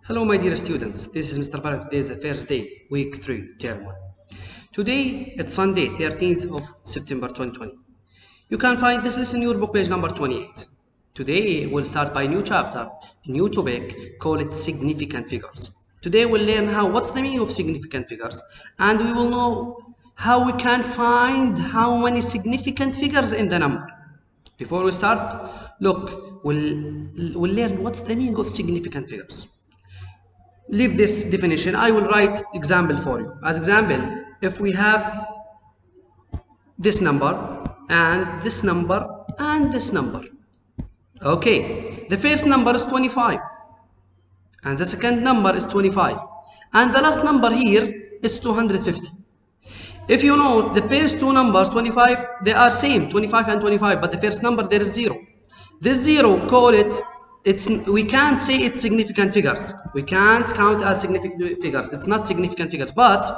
Hello, my dear students. This is Mr. Barak. Today is the first day, week 3, term 1. Today, it's Sunday, 13th of September 2020. You can find this lesson in your book, page number 28. Today, we'll start by a new chapter, a new topic, call it significant figures. Today, we'll learn what's the meaning of significant figures, and we will know how we can find how many significant figures in the number. Before we start, look, we'll learn what's the meaning of significant figures. Leave this definition. I will write example for you. As example, if we have this number and this number and this number. Okay, the first number is 25 and the second number is 25 and the last number here is 250. If you know the first two numbers 25, they are same, 25 and 25, but the first number there is 0. This 0, call it, we can't say it's significant figures. We can't count as significant figures. It's not significant figures, but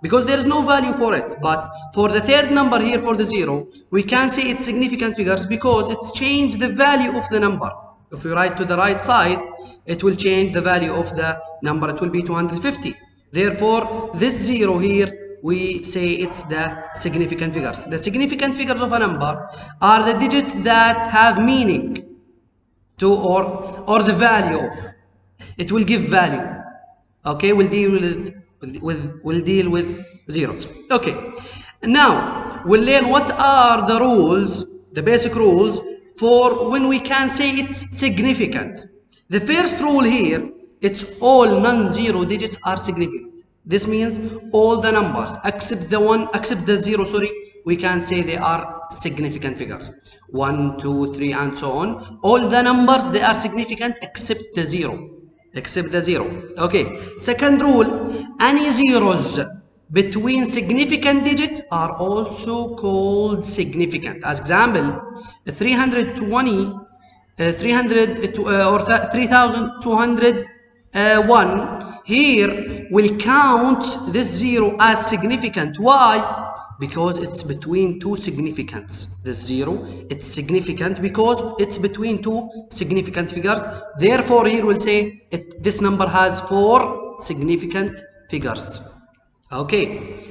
because there is no value for it. But for the third number here, for the 0, we can say it's significant figures because it's changed the value of the number. If we write to the right side, it will change the value of the number. It will be 250. Therefore, this 0 here, we say it's the significant figures. The significant figures of a number are the digits that have meaning to or the value of. It will give value. Okay, we'll deal with zeros. Okay, now we'll learn what are the rules, the basic rules for when we can say it's significant. The first rule here, it's all non-zero digits are significant. This means all the numbers except the zero, we can say they are significant figures. 1, 2, 3 and so on. All the numbers, they are significant except the 0. Okay, second rule, any zeros between significant digits are also called significant. As example, 320 or 3201 here will count this 0 as significant. Why? Because it's between two significants. This 0, it's significant because it's between two significant figures. Therefore, here we'll say this number has 4 significant figures. Okay.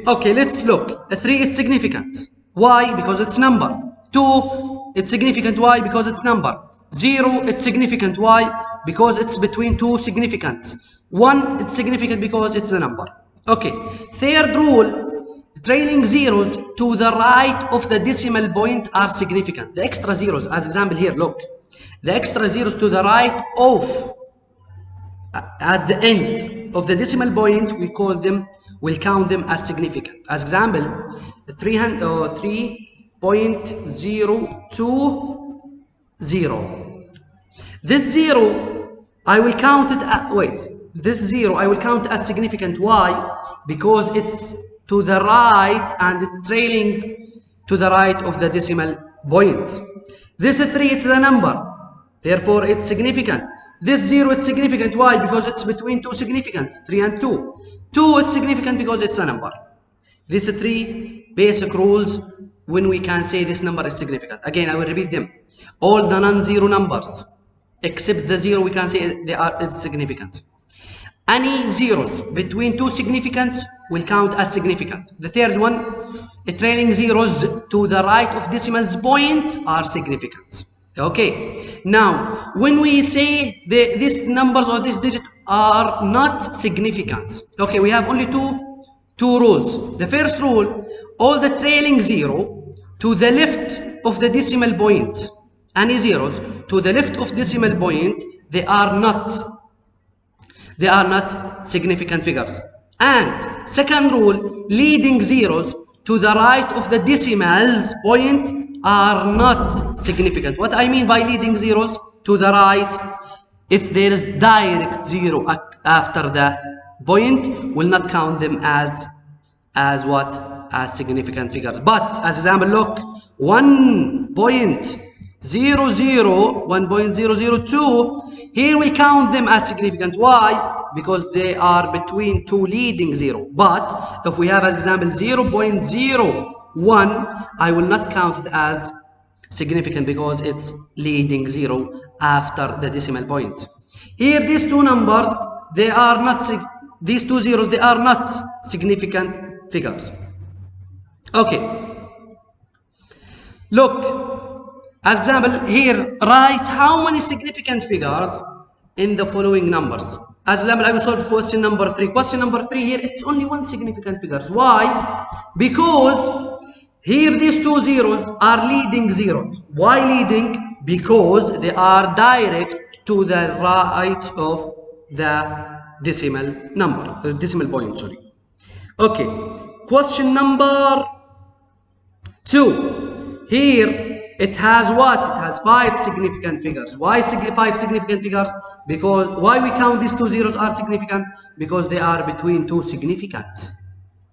Okay, let's look. 3, it's significant. Why? Because it's number. 2, it's significant. Why? Because it's number. 0, it's significant. Why? Because it's between two significants. 1, it's significant because it's a number. Okay. Third rule, trailing zeros to the right of the decimal point are significant. The extra zeros, as example here, look. The extra zeros to the right of, at the end of the decimal point, we'll count them as significant. As example, 3.020. This 0, I will count it this 0, I will count as significant. Why? Because it's to the right and it's trailing to the right of the decimal point. This 3, it's the number. Therefore, it's significant. This 0 is significant. Why? Because it's between two significant, 3 and 2. 2, it's significant because it's a number. These 3 basic rules when we can say this number is significant. Again, I will repeat them. All the non-zero numbers except the 0, we can say it's significant. Any zeros between two significants will count as significant. The third one, trailing zeros to the right of decimal point are significant. Okay. Now, when we say these numbers or these digits are not significant, okay, we have only two rules. The first rule, all the trailing 0 to the left of the decimal point, any zeros to the left of decimal point, they are not significant figures. And second rule, leading zeros to the right of the decimals point are not significant. What I mean by leading zeros to the right, if there is direct 0 after the point, will not count them as significant figures. But as example, look, 1.002, here we count them as significant. Why? Because they are between two leading 0. But if we have as example 0.01, I will not count it as significant because it's leading 0 after the decimal point. Here these two numbers, they are not these two zeros, they are not significant figures. Okay, look, as example here, write how many significant figures in the following numbers. As example, I will solve question number 3. Question number 3 here, it's only one significant figures. Why? Because here these two zeros are leading zeros. Why leading? Because they are direct to the right of the decimal number, decimal point, sorry. Okay, question number 2. Here it has what? It has 5 significant figures. Why 5 significant figures? Because why we count these two zeros are significant? Because they are between two significant.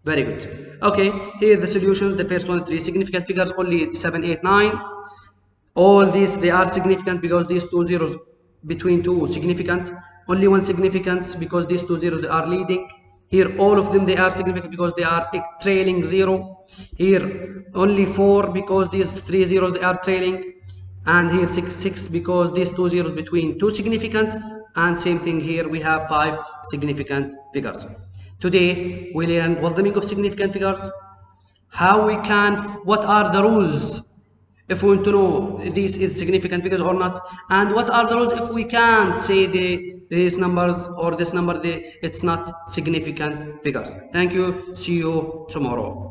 Very good. Okay, here the solutions. The first one, 3 significant figures, only 7, 8, 9. All these, they are significant because these two zeros between two significant. Only one significant because these two zeros, they are leading. Here all of them, they are significant because they are trailing 0. Here only 4 because these 3 zeros, they are trailing. And here 6 because these two zeros between two significant. And same thing here, we have 5 significant figures. Today we learn what's the meaning of significant figures, how we can, what are the rules if we want to know this is significant figures or not, and what are the rules if we can't say these numbers or this number, it's not significant figures. Thank you. See you tomorrow.